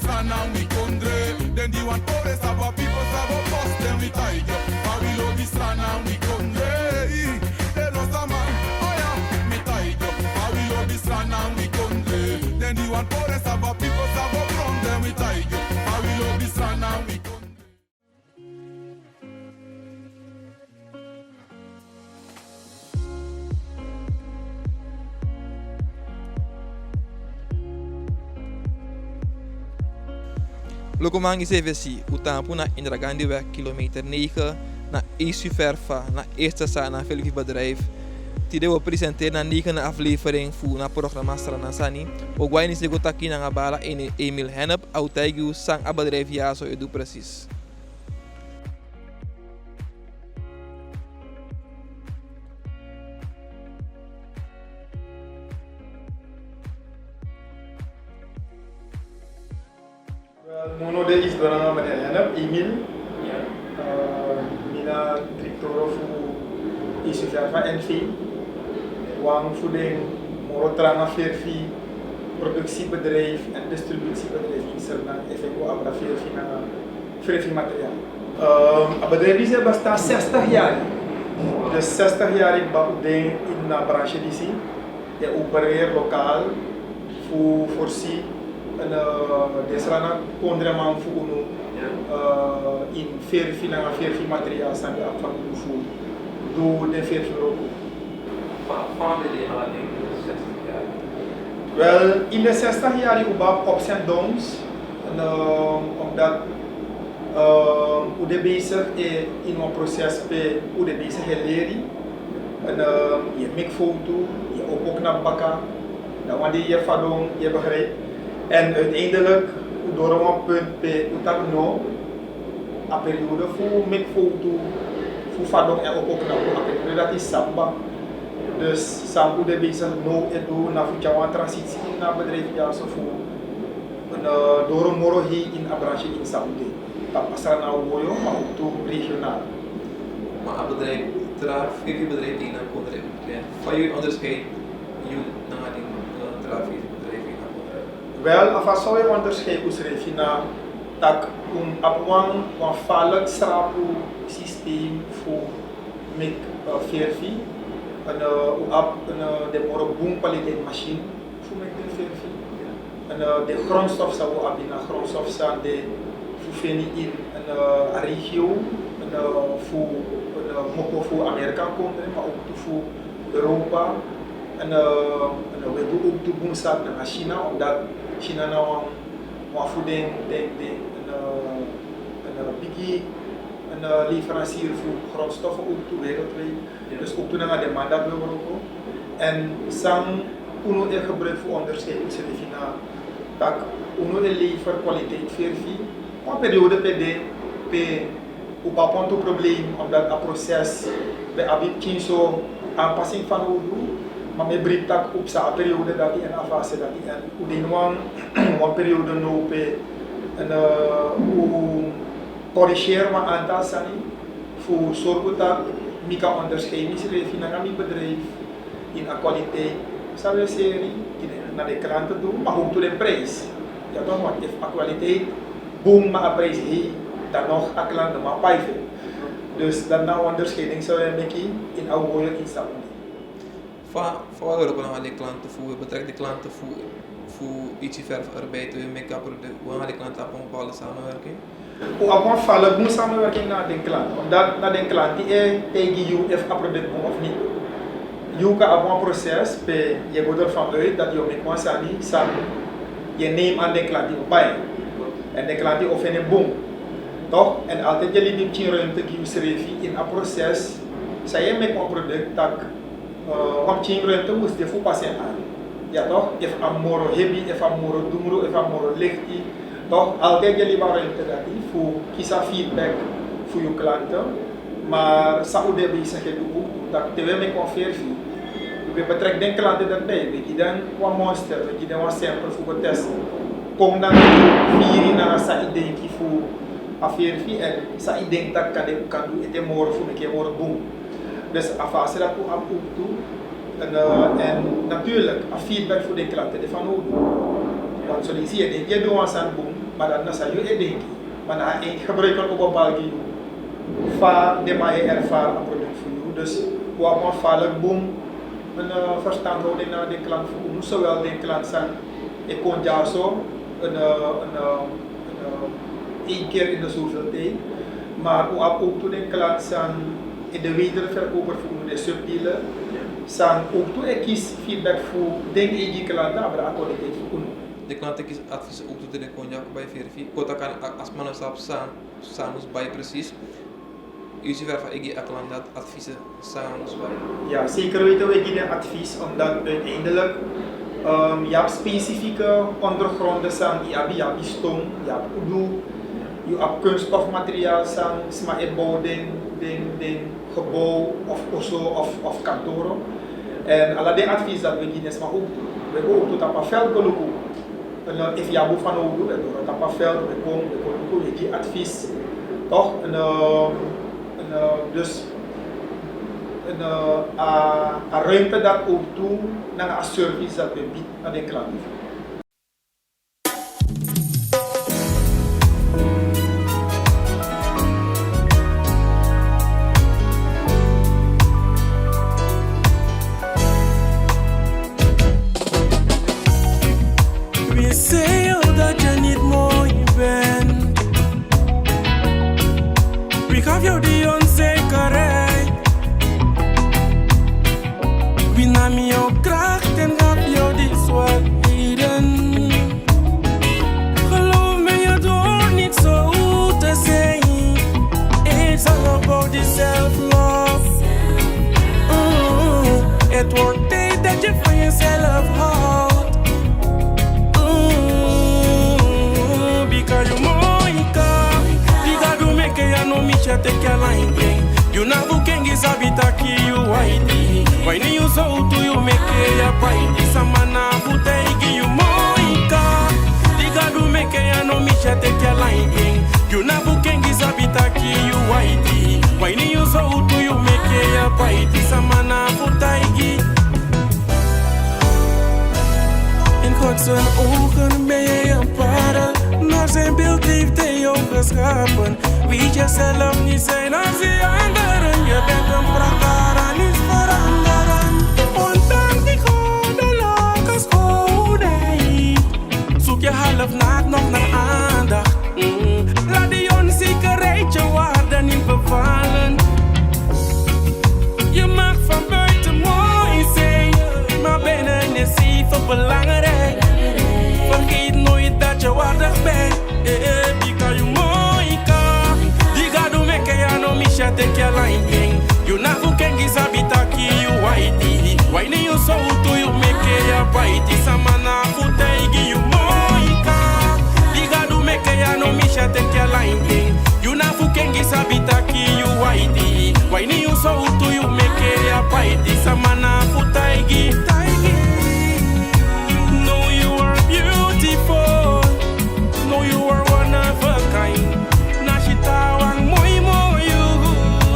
strana mi kondre. Den die want pore sabo people sabo post them we tiger. Maar we lo die strana mi kondre. De los man, oh yeah, mi tiger. Maar we lo die strana mi kondre. Den die want pore sabo people sabo from them we tiger. Maar we lo die strana mi kondre. Lokomang is even utampu na Indira Gandhi weg kilometer 9 na Isu Verfa na eerste sa na Philips bedrijf. Tide we presenteren na 9e aflevering voor na programma Strana Sani. Ook wij niet zeggen dat na bala in Emil Hennep autaigu sang a bedrijf ja zo edu precies. Mono de is dorang meneer Hennep, Emil. Mina directeur voor Isu Verfa NV. Wang voeding, moro tranga verfi, productiebedrijf en distributiebedrijf in Suriname. Effectief abra verfi na verfi materiaal. Het bedrijf is bestaan 60 jaar. Dus 60 jaar ik ben in de branche die je opereert lokaal voor voorzien. En desrana kondreman fu unu in verfi na verfi materiaal staan de afval fu do de verfi roku. Van de al in de 60 jaar. Wel in de 60 jaar die ubab ups en downs en omdat hoe de bezig in een proces pe hoe de bezig leren en je maakt foto je ook naar bakka dan wanneer je vadong je begrijpt. En uiteindelijk, door een punt bij Utagno, een periode voor met foto, voor vadong en ook naar een periode dat is Samba. Dus Samba de bezig nu en doen naar een transitie naar bedrijf ja zo voor. Door een moro hier in een branche in Samba. Dat past er nou mooi maar ook toe regionaal. Maar het bedrijf, veel bedrijven die naar Kondre optreden. Van jullie onderscheid, jullie naar die traffic. Wel, als zou je onderscheiden usrefina dat een vallig strapu systeem voor met verfi en de moro boom kwaliteit machine voor met de verfi en de grondstof zou hebben na grondstof zijn de voor in een regio en voor moko voor Amerika komen maar ook voor Europa en we doen ook de boom staat naar China omdat China nou een voeding een biggie een leverancier voor grondstoffen ook toe wereldwijd. Dus ook toen naar de mandat we ook. En sang uno er gebruik voor onderscheiding selefina dat uno de lever kwaliteit verfi. Een periode pe op een punt probleem omdat het proces bij abit zo aanpassing van hoe maar met brengt dat op zijn periode dat hij in fase dat hij in een periode lopen en corrigeren we aantal sani voor zorgen dat ik kan onderscheiden is naar mijn bedrijf in een kwaliteit zou je serie naar de klanten doen maar ook door de prijs ja toch want if a kwaliteit boom maar een prijs hier dan nog een klant maar pijven dus dat nou onderscheiding zou je maken in een goede instappen. Voor we gaan de klanten voor betrek de klanten voor iets verf arbeid we make-up product we gaan de klanten op een bepaalde samenwerking. Op een vallen boom samenwerking naar de klant omdat naar de klant die tegen je if a product of niet. Je kan op een proces je gaat ervan uit dat je met een sani samen je neemt aan de klant die bij en de klant die of in een boom toch en altijd je liep je ruimte geven in een proces zij je met een product dat om te ruimte moest je voor passen aan ja toch if amoro heavy if amoro dumro if amoro lichti toch altijd je liep ruimte dat voor kiezen feedback voor je klanten maar zou de bezig hebben ook dat te we met conversie we betrekken de klanten daarbij we geven een monster we geven een sample voor testen kom dan vier naar sa idee voor affaire en sa idee dat kan doen het morgen voor een keer morgen boom dus afhankelijk dat we aan toe en natuurlijk feedback voor de klanten die van nodig want zoals je ziet je doet aan boom maar dan sa je denk maar na één gebruiker op een balkje va de maar ervaar een product voor jou dus wat maar vallen boom een verstandhouding naar de klant voor ons zowel de klant zijn ik kon jou zo één keer in de zoveel tijd maar ook toen de klant zijn in de wederverkoper voor de subtiele zijn ook toen ik kies feedback voor denk ik die klant daar maar kwaliteit voor de klant kies advies ook tot de konjak bij verifie kota kan as man sap samus bij precies Uzi verfa ik klant dat advies samus bij ja zeker weten we die advies omdat uiteindelijk je hebt specifieke ondergronden zijn je hebt stone je hebt udu je hebt kunststofmateriaal zijn sma bouw den gebouw of osso of kantoren en alle de advies dat we geven maar ook we gaan ook tot op een veld gelopen if je hebt van hoe we doen op een veld we komen je geeft advies toch dus een ruimte dat ook toe naar een service dat we bieden aan de klant. We say dat je niet mooi bent. We gaf jou die onzekerheid. We namen jouw kracht en gaf jou die zwakheden. Geloof me, je hoort niet zo te zijn. It's all about the self-love. Het wordt tijd dat je van jezelf houdt. Because you moika, diga do make ya no mi chate kya line. You na bu kengi sabita ki you whitey. Why ni you so to you make ya whitey? Samana butegi you moika, diga do make ya no mi chate kya line. You na bu kengi sabita ki you whitey. Why ni you so to you make ya whitey? Samana butegi. In God zijn ogen ben je een parel. Naar zijn beeld heeft hij jou geschapen. Weet jezelf niet zijn als die anderen. Je bent een praktara, niets veranderen. Ondanks die gouden lage schoonheid zoek je half naakt nog naar aandacht. Laat die onzekerheid je waarde niet bevallen. Je mag van buiten mooi zijn, maar binnen is even belangrijk. Vergeet nooit dat je waardig bent. Because you moika, diga do make ya no mi chate kya line. You na fu kengi sabita ki you whitey. Why ni you so to you make ya whitey? Samana fu taigi you moika, diga do make ya no mi chate kya line. You na fu kengi sabita ki you whitey. Why ni you so to you make ya whitey? Samana fu taigi. Know you are beautiful. Know you are one of a kind. Nashita wang moi you,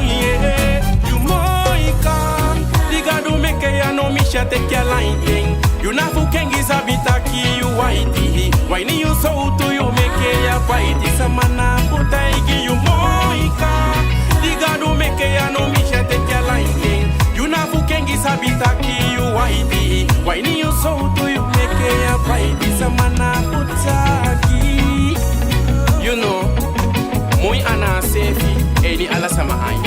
yeah. You moi ka. Diga do make ya no mi chate kya line. You na fu kengi sabita ki you whitey. Why ni you so to you make ya whitey? Samana putaigi you moi ka. Diga do make ya no mi chate kya line. You na fu kengi sabita ki you whitey. Why ni you so to you make ya whitey? Samana putagi. You know, moi ana sefi eni ala sama ai.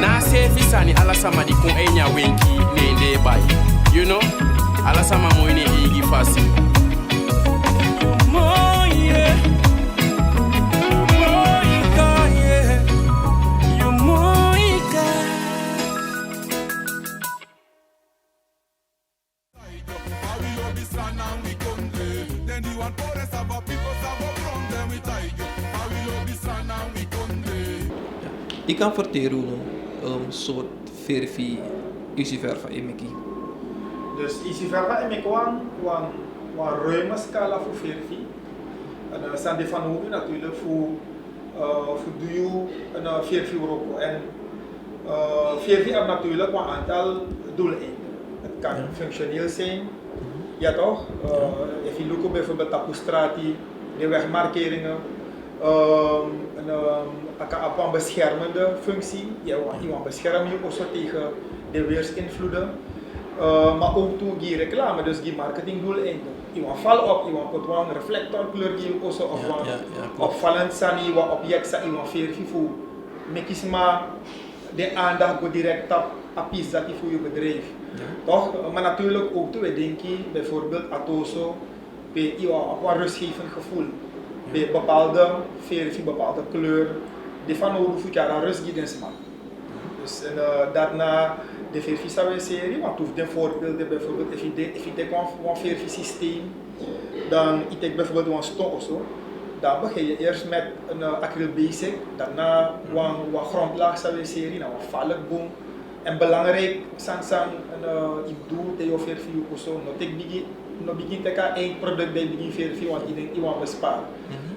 Na sefi sani ala sama di kun enya wenki ne de bai. You know, ala sama moi ne igi fasi. Moi yeah. Moika yeah. You moika. How we love this land and we country. Then you want for us about people about from them we tie you. How we love this land and we country. ik kan verteren soort verfi Uzi verfa emeki Dus Uzi verfa emek wan ruime scala voor verfi. En zijn die van hoe natuurlijk voor doe je een verfi Europa. En verfi heeft natuurlijk een aantal doeleinden. Het kan functioneel zijn. Ja toch? If you look bijvoorbeeld Tapustrati, de wegmarkeringen, een beschermende functie. Je beschermt je ook tegen de weersinvloeden. Maar ook toe die reclame, dus die marketingdoeleinden. Je val op, je put een reflectorkleur die ook op opvallend sani, wat object sa je verfi voor. Mekis maar de aandacht go direct op apis dat voor je bedrijf. Toch? Maar natuurlijk ook toe, denk ik, bijvoorbeeld atoso, bij op een rustgevend gevoel. Bij bepaalde verfi, bepaalde kleur, die van hoe voet je aan rust gieten smaak. Dus daarna de verfi-serie, want hoeft de voorbeelden bijvoorbeeld, als je een verfi-systeem, dan ik bijvoorbeeld een stok of zo, dan begin je eerst met een acryl basic, daarna een grondlaag-serie, dan een valkboom. En belangrijk, ik doe het je verfi of zo, no begin te gaan eindproduct bij begin verfi, want ik denk je want besparen.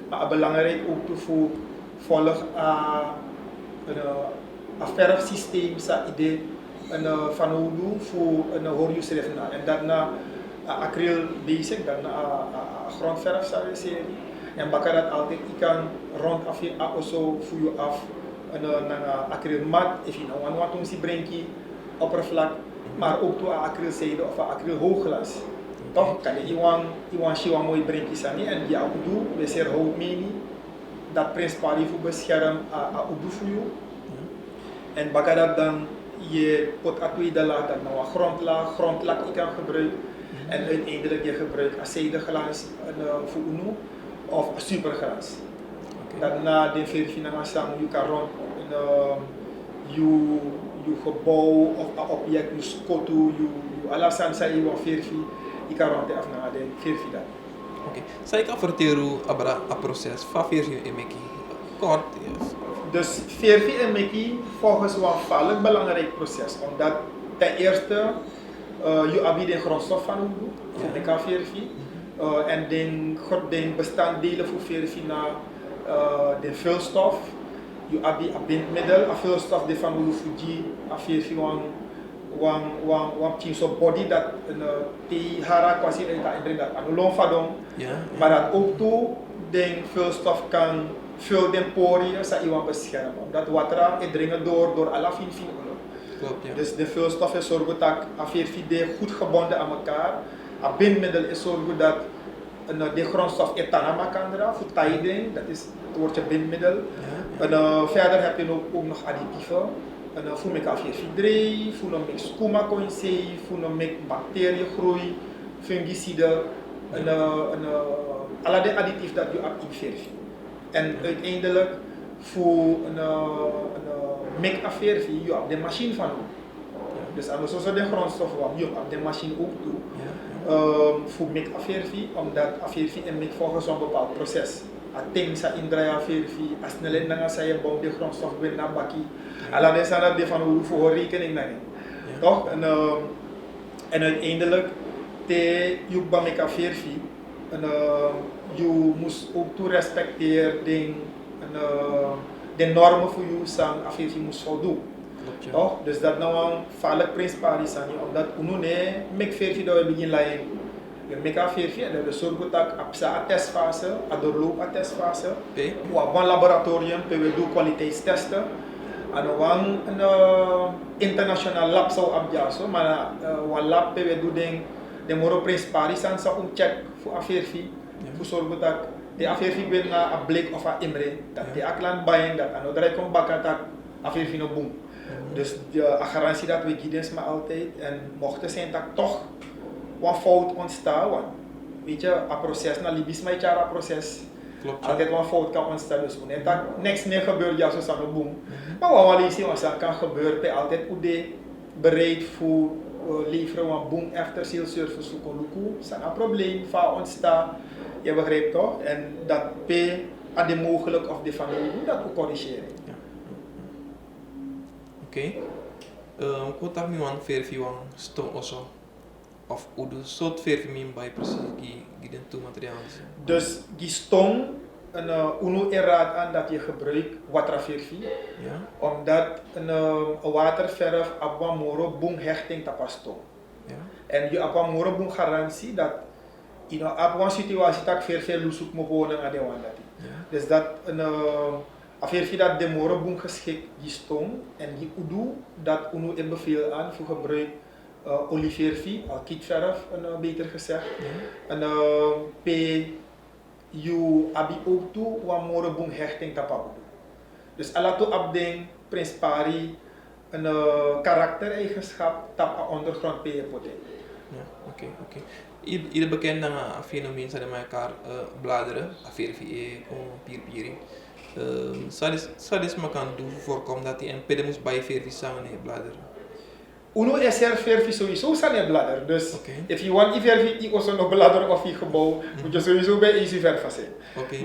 Maar belangrijk ook te volgen een verfsysteem, sa idee. Van hoe doen voor een horus refna en daarna acryl basic, daarna grondverf serie en bakken dat altijd ik kan rond af je also voor je af een acryl mat, if je nou wat om si brengt oppervlak, maar ook toe acryl zijde of acryl hoogglas. Toch kan je iemand mooi brengen sani en die ook doen, we zeer hout meni dat prins pari voor bescherm voor je en bakken dat dan je pot atweede laag dat nou een grondlak je kan gebruiken en uiteindelijk je gebruikt een zijdeglans voor UNO of een superglans. Daarna de verfi na samen je kan rond je gebouw of een object, je skoto, je alasan sa je verfi, je kan rond af naar de verfi dat. Oké, saya kan vertellen over het proces van verfi en meki. Kort. Dus verfi en meki volgens een valk belangrijk proces, omdat ten eerste je hebt de grondstof van hoe je verfi en de bestanddelen voor verfi naar de vulstof, je hebt een bindmiddel, een vulstof die van hoe Fuji, een verfi een body dat die hara kwasi uit dat anulon vadon, maar dat ook toe de vulstof kan veel de poriën sa iwan beschermen, omdat water dringen door alle fin. Dus de vulstof is zorgen dat verfi goed gebonden aan elkaar. Een bindmiddel is zorgen dat de grondstof etanama kan eraf, voor tijding, dat is het woordje bindmiddel. Verder heb je ook nog additieven. Voor met verfi voor met skuma coincee, voor met bacteriëngroei, fungicide, alle de additieven dat je hebt in verfi. En uiteindelijk voor een make-a-verfi, je hebt de machine van u. Dus als we de grondstof hebben, je hebt de machine ook toe. Voor make-a-verfi, omdat a-verfi en make volgens een bepaald proces. Ating sa indraya verfi, as snelheid na sa je bouw de grondstof binnen naar bakkie. Alla de zijn dat van hoe voor rekening nemen. Toch? En uiteindelijk, je make-a-verfi, je moet ook toe respecteren de normen voor je sang afgeven je moet voldoen. Toch? Dus dat nou een valk prins Paris aan je, omdat uno nee make verfi dat we beginnen lijn. We make a verfi en we zorgen dat op sa testfase, a doorloop a testfase. We hebben een laboratorium, we doen kwaliteitstesten. En we hebben een internationaal lab zou abjaso, maar we lab we doen de moro prins Paris aan zou check voor a verfi. Voor zorgen dat de afverfi ben na een blik of een imre, dat de aklan baien dat en dat komt bakken dat afverfi no boom. Dus de garantie dat we gieten maar altijd en mocht er zijn dat toch een fout ontstaan, want weet je, een proces na libis maar een proces. Altijd een fout kan ontstaan, dus wanneer dat niks meer gebeurt, ja zo zal no boom. Maar wat we zien, wat kan gebeuren, altijd hoe de bereid voor leveren een boom after sales service voor Koluku, is een probleem van ontstaan. Je begrijpt toch? En dat P aan de mogelijk of de familie dat ook corrigeren. Oké. Kut tak miwan verfi wang stong also of udu soort verfi min bij precies die den toe materiaal. Dus die stong een uno raad aan dat je gebruikt waterverfi, omdat een waterverf op moro boom hechting tapastong. En je op moro boom garantie dat op een situatie dat veel loesuk moet wonen aan de wandati. Dus dat afirfi dat de morenboom geschikt die stong en die udu dat unu en bevel aan voor gebruik olieverfi, kietverf beter gezegd. En p you abi ook toe wat morenboom hechting tapabu. Dus alato abding prinspari een karaktereigenschap tap a ondergrond p poten. Ja, oké. Ieder bekend na fenomeen sa elkaar bladeren, afirfi o pirpiri. Sadis makan doen voorkomt dat die en pedemus bij verfi samen bladeren. Uno is er verfi sowieso zijn bladeren. Dus if you want verfi die also nog bladeren of je gebouw, moet je sowieso bij easy verfa zijn.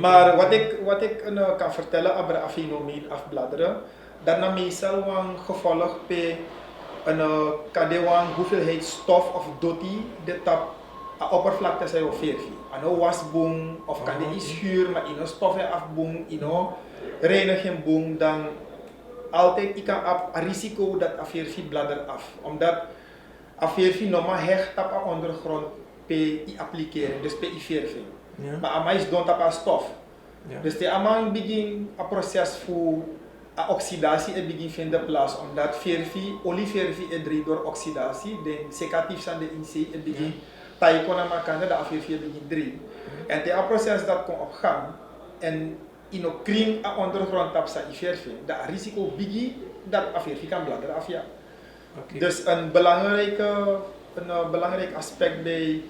Maar wat ik kan vertellen over een fenomeen afbladeren, dat na meestal een gevolg bij een kadewang hoeveelheid stof of doti de tap a oppervlakte zijn of verfi. Ano wasboom of kan de schuur maar ino stof afboom, ino reiniging boom, dan altijd ik kan op risico dat a verfi blader af. Omdat a verfi normaal hecht op a ondergrond pe i appliceren, dus pe i verfi. Maar a mais don't op a stof. Dus de amang begin a proces voor a oxidatie en begin vinden plaats, omdat verfi, olieverfi is door oxidatie, de secatief zijn de inzee en begin taikona makanda da verfi begin drie. En de proces dat kon op gang en in een kring a ondergrond tap sa verfi, dat risico begin dat a verfi kan bladeren af ja. Dus een belangrijk aspect bij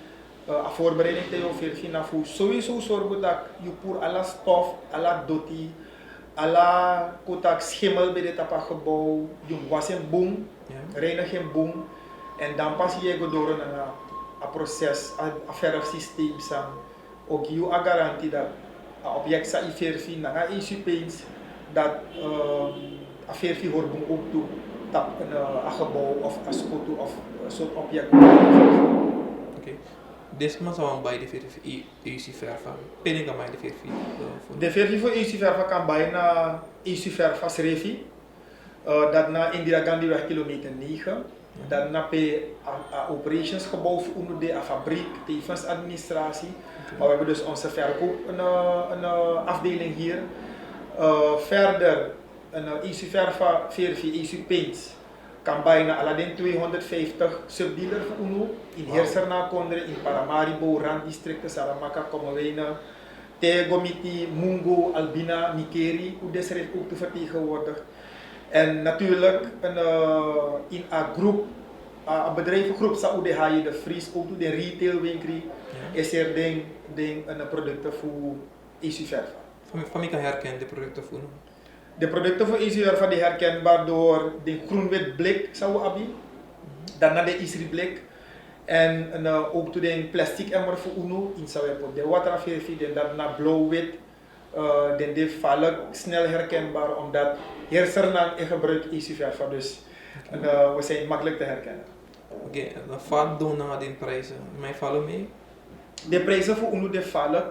a voorbereiding tegen verfi na voor sowieso zorgen dat je pour alla stof, alla doti, alla kotak schimmel bij de tapgebouw, je was een boom, reiniging boom, en dan pas je door een proces, een verfsysteem samen. Ook je a garantie dat een object sa verfi na een paints dat een verfi hoort boom ook toe tap een gebouw of een spoto of een soort object. Desma zou bij de verfi EC verfa. Penning kan bij de verfi. De verfi voor EC verfa kan bijna EC verfa refi. Dat na Indira Gandhi weg kilometer 9. Dat na pe operations gebouw onder de fabriek, tevens administratie. Maar we hebben dus onze verkoop een afdeling hier. Verder een EC verfa verfi EC paints. Kan bijna alleen 250 subdealers voor UNO in Heerserna, Kondre, in Paramaribo, randdistricten, Saramaka, Komowena, Tegomiti, Mungo, Albina, Nikeri, hoe deze heeft ook te vertegenwoordigen. En natuurlijk in een groep, een bedrijvengroep, Saoudi Haye de Vries, ook de retailwinkel, is er een producten voor EC verfa. Van wie kan herkennen de producten voor UNO? De producten van EC verfa die herkenbaar door de groen-wit blik zou abi, daarna de isri blik en ook to de plastic emmer voor UNO in Sawepo. De waterverfi en daarna blauw-wit, de vallen snel herkenbaar omdat Heersernang gebruikt EC verfa, dus we zijn makkelijk te herkennen. Dan valt doen naar de prijzen. Mij vallen mee? De prijzen voor UNO de vallen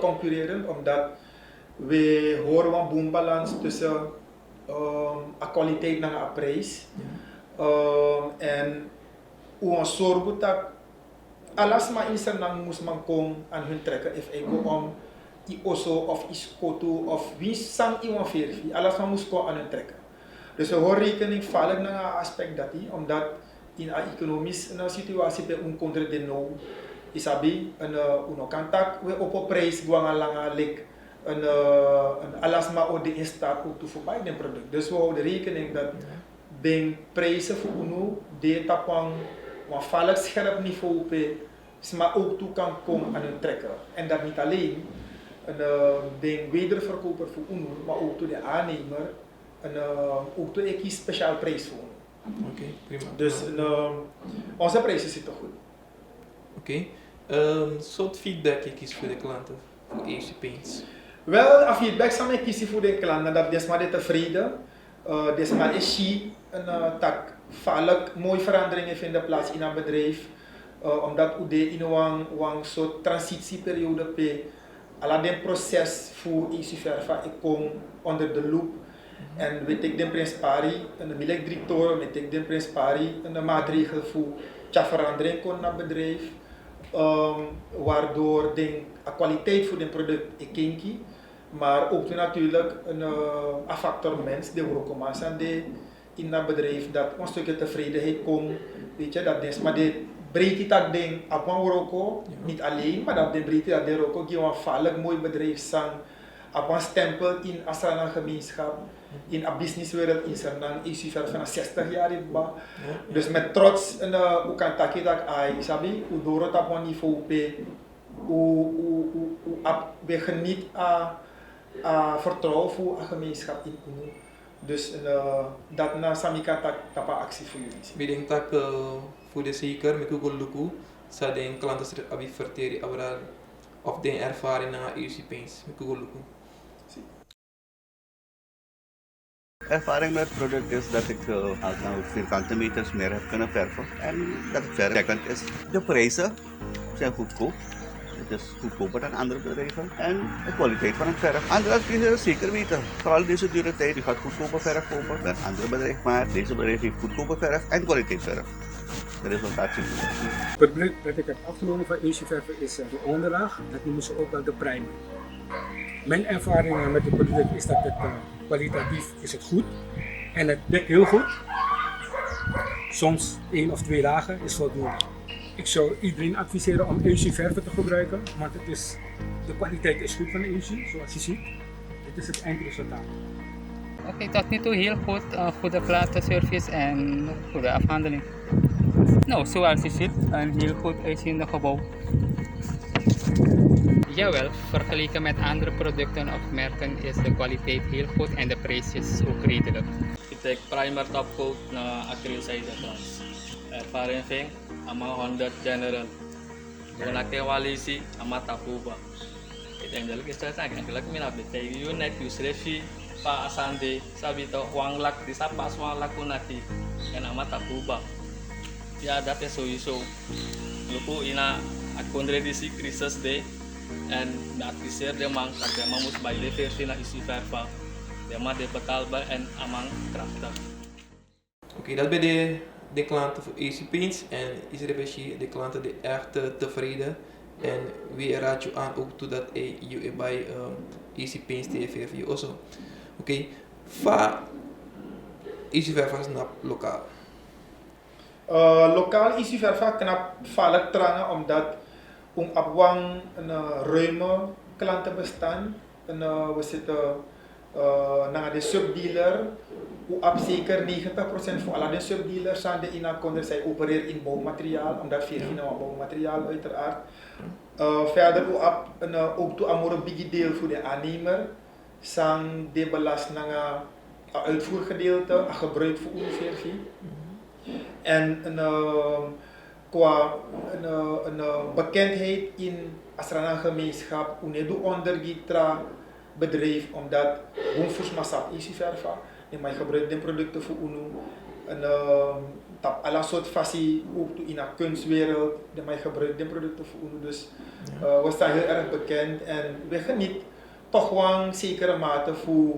concurreren omdat we horen een boombalans tussen de kwaliteit en de prijs. En hoe een zorg dat alles maar in zijn naam moest man komen aan hun trekken. If ik go om i oso of i skoto of wie sang i wan verfi, alles maar moest komen aan hun trekken. Dus we horen rekening vallen naar een aspect dat die, omdat in een economisch situatie bij een contre de nou isabi een kantak we op een prijs guang langa lek. En alles maar ook in staat ook te voorbij den product. Dus we houden rekening dat de prijzen voor UNO de tapang een vallig scherp niveau op maar ook toe kan komen aan hun trekker. En dat niet alleen de wederverkoper voor UNO, maar ook toe de aannemer en ook toe een speciaal prijs voor UNO. Oké, prima. Dus onze prijzen zitten goed. Oké. Soort feedback je kiest voor de klanten voor EC Paints? Wel, als feedback zou ik kiezen voor de klanten, dat is maar tevreden. Dus maar is een tak vaak mooie veranderingen vinden plaats in een bedrijf. Omdat we in een soort transitieperiode pe alleen proces voor EC verfa ik kom onder de loop. En we take de prinspari, en de directeur, we take de prinspari, en de maatregel voor verandering kon naar bedrijf. waardoor de kwaliteit voor het product is kinky, maar ook natuurlijk een factor mens, de rokomas en de in dat bedrijf dat een stukje tevredenheid komt, weet je, dat is, maar de breedte dat ding op een roko, niet alleen, maar dat de breedte dat de roko, die een vallig mooi bedrijf zijn, op een stempel in Asrana gemeenschap, in de businesswereld in Sernang, is hij van 60 jaar in ba. Dus met trots en hoe kan dat dat ai, sabi, hoe door het op een niveau pe, hoe we geniet vertrouwen voor een gemeenschap in Uno. Dus dat na samika tapa actie voor jullie. Bidding tak voor de zeker met Google Luku, sa den klanten abi verteri abra of den ervaring na EC Paints met Google Luku. Ervaring met het product is dat ik al nou vierkante meters meer heb kunnen verven. En dat het verf second is. De prijzen zijn goedkoop. Het is goedkoper dan andere bedrijven. En de kwaliteit van het verf. Andere adviseurs zeker weten. Vooral deze dure tijd, je gaat goedkoper verf kopen dan andere bedrijven. Maar deze bedrijf heeft goedkoper verf en kwaliteit verf. De resultaat zien we. Het product dat ik heb afgenomen van EC Verven is de onderlaag. Dat noemen ze ook wel de primer. Mijn ervaring met het product is dat het kwalitatief is het goed en het dekt heel goed. Soms 1 of 2 lagen is voldoende. Ik zou iedereen adviseren om EC Verven te gebruiken, want de kwaliteit is goed van EC, zoals je ziet. Dit is het eindresultaat. Oké, tot nu toe heel goed, goede klantenservice en goede afhandeling. Nou, zoals je ziet, een heel goed uitziende gebouw. Jawel, vergeleken met andere producten of merken is de kwaliteit heel goed en de prijsjes ook redelijk. Ik trek primer topcoat na acrylzijde glans. Ervaring ving, ama 100 general. Doon ik walisi, ama tapuba. Uiteindelijk is dat eigenlijk minap de tegen you net you srefi pa asande sabi to wanglak di sapas wanglak kunati en ama tapuba. Ja, dat is sowieso. Lupu ina akondre disi krisis de en de adviseer de man dat de man moest bij de versie naar EC Verven. De man de betaalbaar en amang krachtig. Oké, dat bij de klanten voor EC Paints en is er de klanten die echt tevreden en wie raad je aan ook toe dat je bij EC Paints TV voor je also. Oké, va EC Verven is naar lokaal. Lokaal EC Verven knap vallen trangen omdat op een ruime klantenbestand en we zitten naar de subdealer. Op zeker 90% van alle de subdealers zijn de inakonder, zij opereren in bouwmateriaal, omdat veel van bouwmateriaal uiteraard. Verder ook toe een big deel voor de aannemer, zijn de belastingen uitvoergedeelte, gebruik voor ongeveer. En qua een bekendheid in Asrana gemeenschap, hoe onder die bedrijf, omdat we voor EC Verven. En mij gebruik de producten voor UNO. En tap alle soort fasie ook in de kunstwereld. En mij gebruik de producten voor UNO. Dus we staan heel erg bekend en we genieten toch wel een zekere mate voor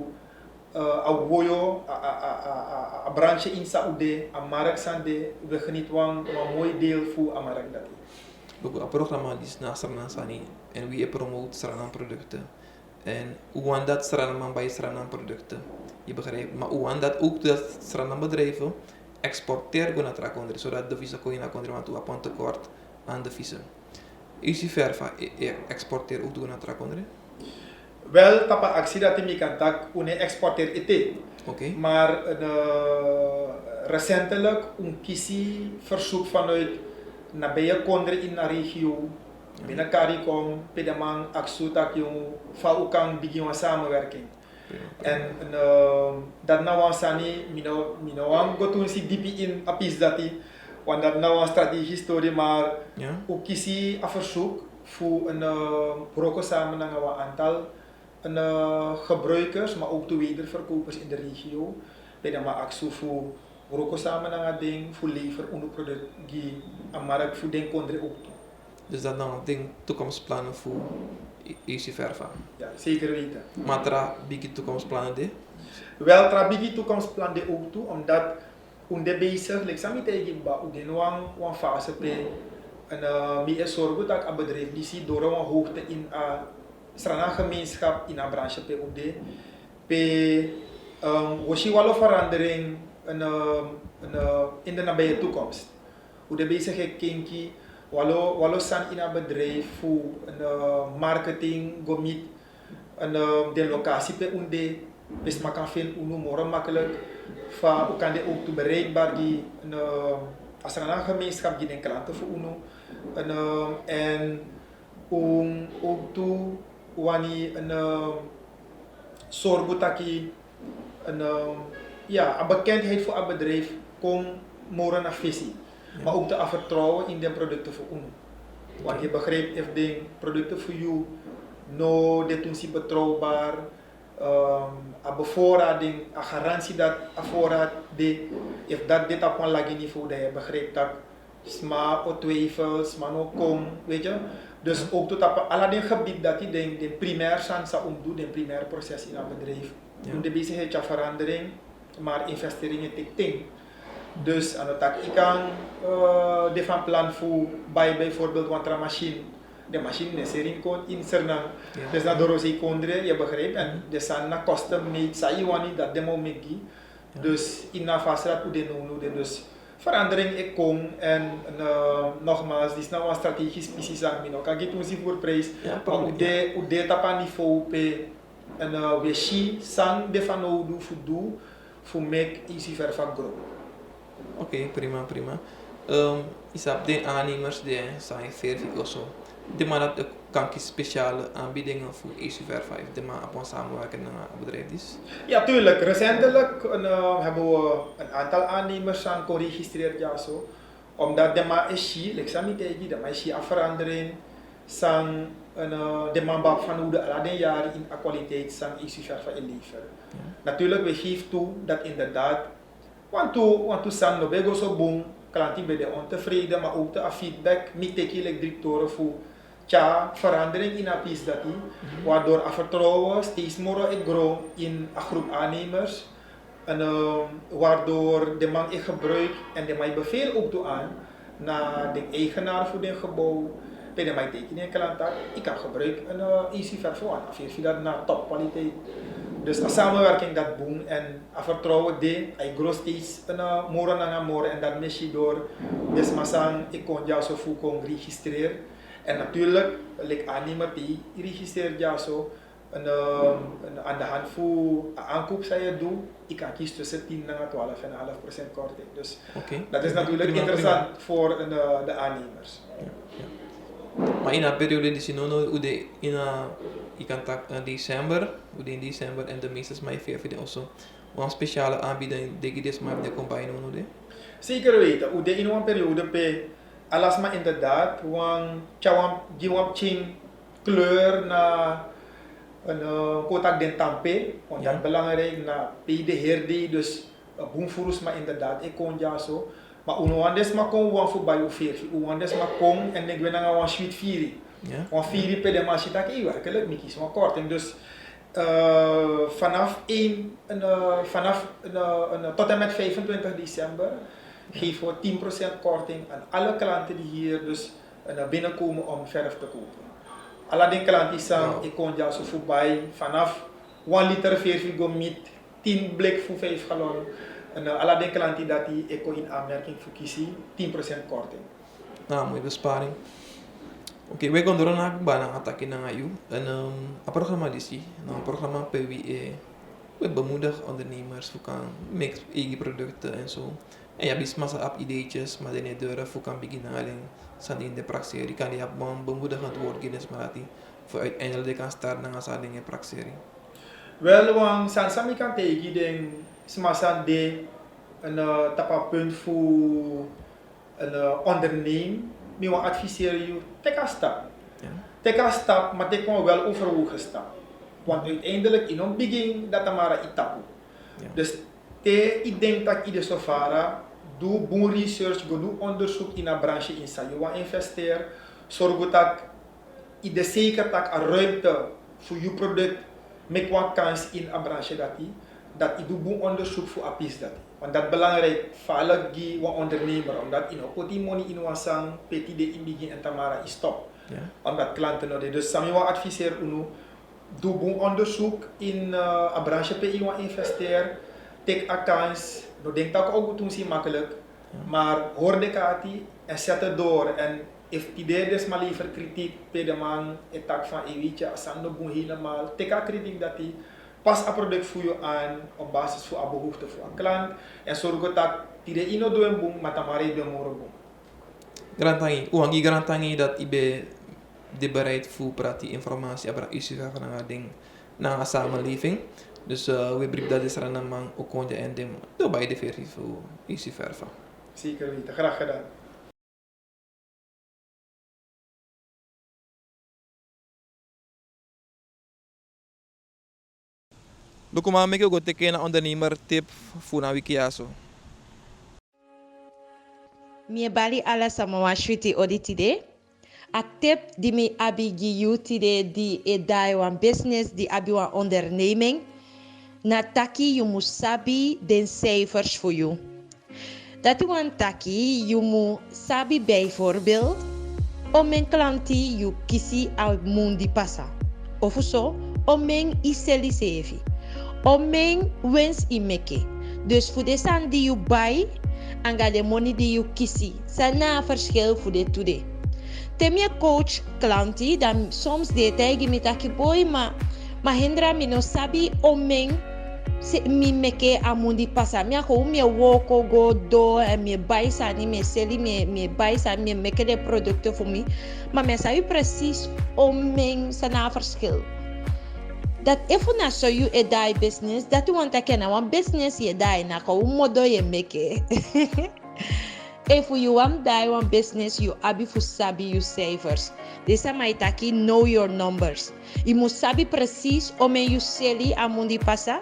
een branche in Saoedi, een markt Sande. We genieten wel een mooi deel voor een markt dat. Ook een programma is na Srana Sani en wie promoot Srana producten. En hoe dat Srana bij Srana producten. Je begrijpt, maar hoe dat ook dat Srana bedrijven exporteren naar Trakondri, zodat de visa kon naar Kondri, want we hebben een tekort aan de visa. EC Verven exporteert ook naar Trakondri? Wel, tapa actie dat ik kan tak, une exporteert ete. Okay. Maar recentelijk een kiesi verzoek vanuit nabije Kondri in de regio. Binnen CARICOM, pedamang aksutak yung faukang bigyan samenwerking. En dat nou sani minawang gotun si dipi in apis dati, want dat nou een strategische story, maar ook kiesi een verzoek voor een roko samen naar een aantal gebruikers, maar ook de wederverkopers in de regio. Pedamang aksu voor roko samen naar een ding, voor lever onder product die aan markt voor den kondre ook. Dus dat dan ding toekomstplannen voor EC Verven? Ja, zeker weten. Maar tra bigi toekomstplannen de? Wel, tra bigi toekomstplannen de ook toe, omdat onder bezig, like sami tegen ba, ude no een fase pe En mi is zorgen dat een bedrijf die ziet door een hoogte in een strana-gemeenschap in een branche POD. We zien wel een verandering in de nabije toekomst. Hoe de bezigheid kinky, walo san in een bedrijf voor marketing, gomit, de locatie POD. Dus maar kan veel more makkelijk. Hoe kan de ook bereikbaar die als er een gemeenschap die den klanten voor UNO en ook toe wanneer een zorg dat een bekendheid voor een bedrijf komt more naar visie, maar ook te vertrouwen in de producten voor UNO. Want je begrijpt of de producten voor jou no dit doen ze betrouwbaar. A bevoorrading, a garantie dat a voorraad de, if dat dit op een laag niveau dat je begrijpt dat sma o twijfels, maar no kom, weet je. Dus ook tot op alle gebied dat je de primair sansa omdoet, de primair proces in een bedrijf. Om de bezigheid ja verandering, maar investeringen tik. Dus aan het ik kan de van plan voor bijvoorbeeld want een machine. De machine is erin kon insernen. Dus dat door ze kondre, je begrijpt. En de zijn custom made, zij wani dat demo megi. Dus in na fase dat de no dus verandering ik kom en nogmaals, dit is nou een strategisch precies aan mij. Kan ik toen voor prijs. Maar hoe de tapa niveau pe en we zie sang de van nou doen voor make easy ver van grow. Oké, prima. Isap de aannemers die zijn verviek of zo. De man dat kan kies speciale aanbiedingen voor EasyVer 5, de man op ons samenwerken met een bedrijf is? Ja, tuurlijk. Recentelijk hebben we een aantal aannemers aan geregistreerd, ja zo. Omdat de man is de man is een verandering, de man bab van hoe de alle jaren in de kwaliteit van EasyVer 5 leveren. Natuurlijk, we geven toe dat inderdaad, want toen zijn we bego zo boom, klanten bij de ontevreden, maar ook de feedback, met de directoren voor verandering in een piece dat waardoor het vertrouwen steeds meer groeit in een groep aannemers en waardoor de man ik gebruik en de man bevel ook doet aan naar de eigenaar voor het gebouw bij de man tekenen klant dat ik kan gebruiken een EasyVer voor aan dat naar topkwaliteit. Dus een samenwerking dat boom en een vertrouwen die hij groeit steeds more en dat mis je door dus masang ik kon jou zo voor kon registreren. En natuurlijk, like aannemer die registreert ja zo aan de hand voor aankoop zij je doet, ik kan kiezen tussen 10 en 12,5% korting. Dus dat is natuurlijk interessant voor de aannemers. Maar in een periode die je in december, in december en de meeste mij VVD also, een speciale aanbieding die je dus maar de combine doen. Zeker weten, hoe de in een periode alas maar inderdaad, want je chin kleur na een kotak den tampe, want dat is belangrijk na de herde, dus boomfurus maar inderdaad, ik kon ja zo. Maar unoandes maar kon wan voorbij u veerfi, unoandes maar kon en ik ben dan een sweet firi. Want firi pe de machine dat ik werkelijk niet kies, maar korting. Dus vanaf tot en met 25 december. Geef voor 10% korting aan alle klanten die hier dus naar binnen komen om verf te kopen. Alle die klanten zijn, ik kon jou zo voorbij vanaf 1 liter verf met 10 blik voor 5 gallon. En alle die klanten dat die ik in aanmerking voor kiezen, 10% korting. Nou, mooie besparing. Oké, wij gaan door naar bijna attacken naar jou. En een programma is een programma PWE. We bemoedigen ondernemers voor kan make eigen producten en zo. En je hebt massa app ideetjes, maar de deuren voor kan beginnen alleen. Zijn in de praxis. Je kan die app bemoedigend worden, maar die voor uiteindelijk kan starten naar zijn dingen praxis. Wel, want Sansami kan tegen den smasan de een tapapunt voor een ondernemer. Ik wil adviseren je, take a stap. Take a stap, maar ik kan wel overwogen stap. Want uiteindelijk in een begin dat maar een etappe. Dus ik denk dat je de sofara doe boom research, doe onderzoek in een branche in je investeer, zorg dat je de zeker dat er ruimte voor je product met wat kans in een branche dat je doe boom onderzoek voor een piece dat. Want dat belangrijk, vaak die een ondernemer, omdat poti money in wasang, peti de in begin en tamara is stop. Omdat klanten nodig. Dus Sami wil adviseren doe een onderzoek in een branche pe je investeer, take a kans. Nou denk dat ook doen zien makkelijk, maar hoor de kati en zet het door. En if idee dus maar liever kritiek pe de man, het tak van weet asando boem helemaal, take a kritiek dat die pas een product voor je aan op basis van een behoefte voor een klant en zorg dat die ino doen boem, maar tamare de moro boem. Grantangi, uangi grantangi dat ibe de bereid voor praat die informatie abra isu van een ding na een samenleving. Dus we brief dat is er een man ook kon je en dem door bij de versie voor isu verva. Zeker weten, graag gedaan. Lukuma meke go teke na ondernemer tip voor na wikiaso. Mi bali ala samawa shuti oditide. A tip die mi abi giyu tide di e dai wan business di abi wan onderneming. Na taki you musabi den cijfers voor you. Dat wan taki you mu sabi bijvoorbeeld om mijn klanti you kisi al mundi pasa. Of zo om mijn iseli sevi. Om mijn wens imeke. Dus voor de san die you buy anga de money die you kisi. Sana verschil voor de today. Temia coach klanti dan soms de tagi mi taki boy ma hindra mi no sabi om mijn mi meke amundi pasa mi ako mi woko go do en mi buy sani mi seli mi buy sani mi meke de producten voor mi maar me sabi precies om mijn sana verschil. Dat if na so you a die business that you want to ken one business ye die na ko modo ye meke. If you want die one business you abi fu sabi you savers. Desa mai taki know your numbers. You must sabi precies om you seli amundi pasa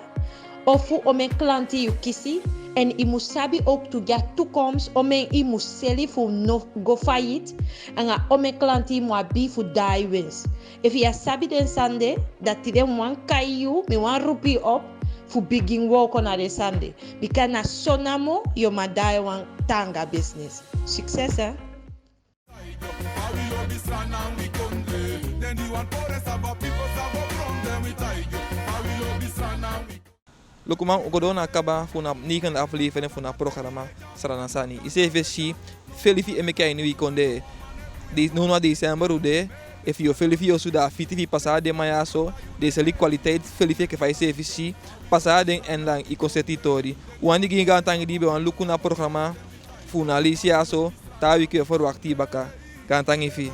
of om een klanti you kisi en je moet sabi ook to get toekomst om je moet seli voor no go failliet en om een klanti moet abi voor die wins. If you sabi den sande dat die den wan kai you me wan rupi op voor begin work on the Sunday because na sonamo you ma die wan tanga business. Success eh? Lukuma ugodona akaba voor na 9e aflevering van het programma Sarana Sani. ICVC felifi emeke in weekonde. Di no December ude if you felifi osuda fitifi passade mayaso deze li kwaliteit felifi ke fa ICVC passade en lang icosetitori. Wandi ginga tangi di be wan lukuna programma voor na lisiaso tawi ke verwachti baka gantangi fi.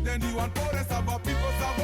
Then you want for the people